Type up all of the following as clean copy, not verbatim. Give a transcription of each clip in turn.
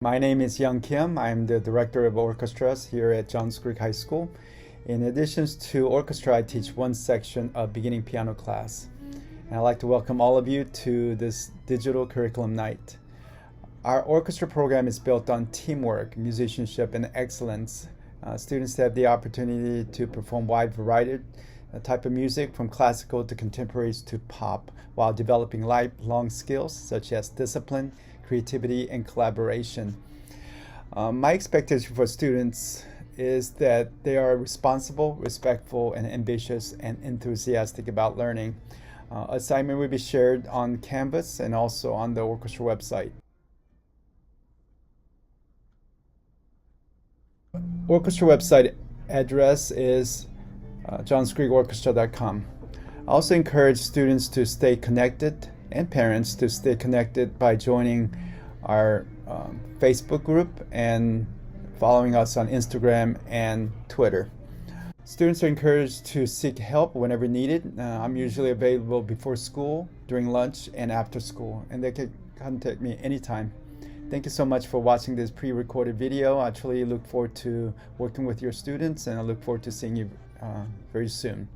My name is Young Kim. I'm the director of orchestras here at Johns Creek High School. In addition to orchestra, I teach one section of beginning piano class. And I'd like to welcome all of you to this digital curriculum night. Our orchestra program is built on teamwork, musicianship, and excellence. Students have the opportunity to perform wide variety type of music from classical to contemporaries to pop while developing lifelong skills such as discipline, creativity, and collaboration. My expectation for students is that they are responsible, respectful, and ambitious and enthusiastic about learning. Assignment will be shared on Canvas and also on the orchestra website. Orchestra website address is johnscreekorchestra.com. I also encourage students to stay connected and parents to stay connected by joining our Facebook group and following us on Instagram and Twitter. Students are encouraged to seek help whenever needed. I'm usually available before school, during lunch, and after school, and they can contact me anytime. Thank you so much for watching this pre-recorded video. I truly look forward to working with your students, and I look forward to seeing you very soon.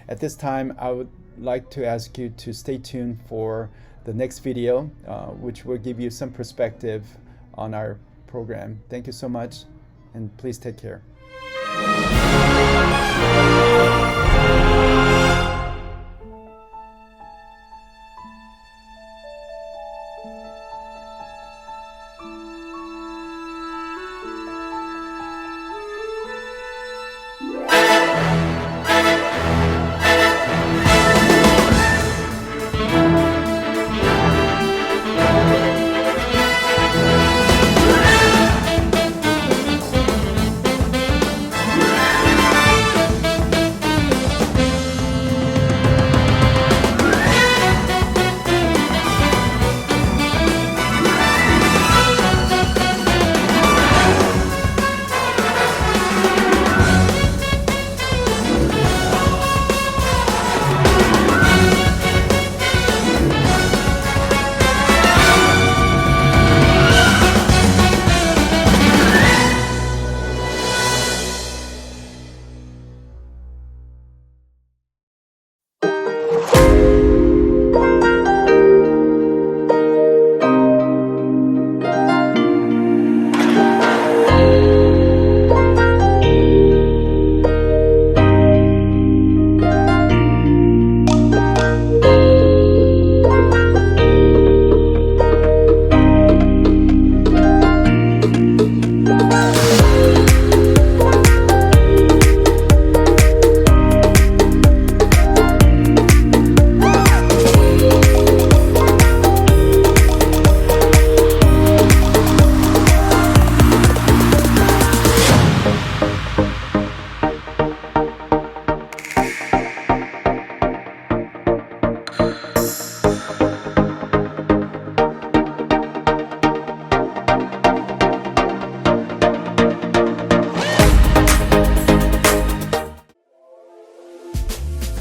At this time, I would like to ask you to stay tuned for the next video, which will give you some perspective on our program. Thank you so much, and please take care.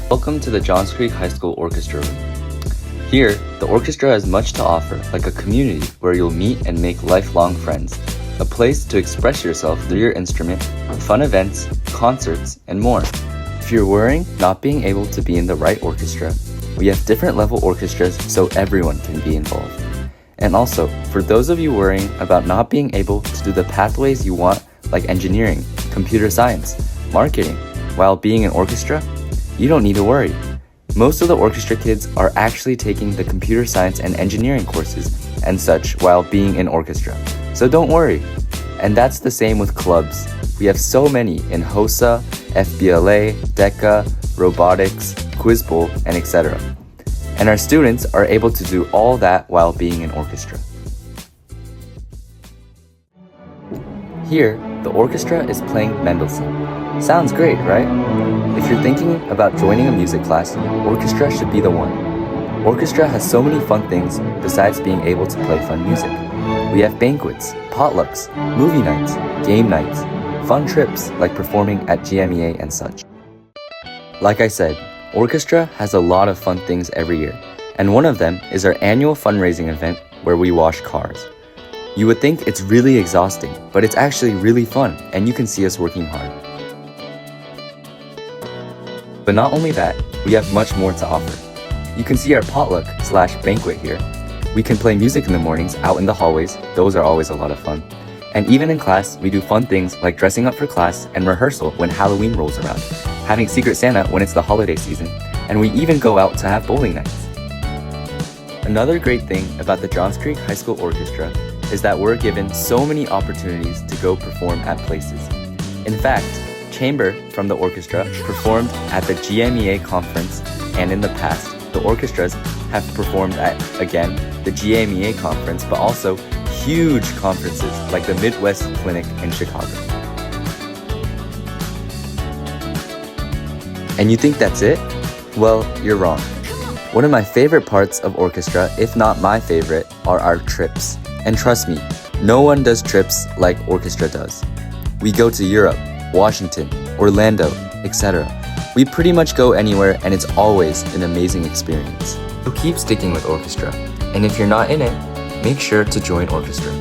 Welcome to the Johns Creek High School Orchestra Room. Here, the orchestra has much to offer, like a community where you'll meet and make lifelong friends, a place to express yourself through your instrument, fun events, concerts, and more. If you're worrying not being able to be in the right orchestra, we have different level orchestras so everyone can be involved. And also, for those of you worrying about not being able to do the pathways you want, like engineering, computer science, marketing, while being in orchestra, you don't need to worry. Most of the orchestra kids are actually taking the computer science and engineering courses and such while being in orchestra. So don't worry. And that's the same with clubs. We have so many in HOSA, FBLA, DECA, robotics, Quiz Bowl, and etc. And our students are able to do all that while being in orchestra. Here, the orchestra is playing Mendelssohn. Sounds great, right? If you're thinking about joining a music class, orchestra should be the one. Orchestra has so many fun things besides being able to play fun music. We have banquets, potlucks, movie nights, game nights, fun trips like performing at GMEA and such. Like I said, orchestra has a lot of fun things every year, and one of them is our annual fundraising event where we wash cars. You would think it's really exhausting, but it's actually really fun, and you can see us working hard. But not only that, we have much more to offer. You can see our potluck/banquet here. We can play music in the mornings out in the hallways. Those are always a lot of fun. And even in class, we do fun things like dressing up for class and rehearsal when Halloween rolls around, having Secret Santa when it's the holiday season, and we even go out to have bowling nights. Another great thing about the Johns Creek High School Orchestra is that we're given so many opportunities to go perform at places. In fact, Chamber from the orchestra performed at the GMEA conference, and in the past, the orchestras have performed at, again, the GMEA conference, but also huge conferences like the Midwest Clinic in Chicago. And you think that's it? Well, you're wrong. One of my favorite parts of orchestra, if not my favorite, are our trips. And trust me, no one does trips like orchestra does. We go to Europe, Washington, Orlando, etc. We pretty much go anywhere, and it's always an amazing experience. So keep sticking with orchestra. And if you're not in it, make sure to join orchestra.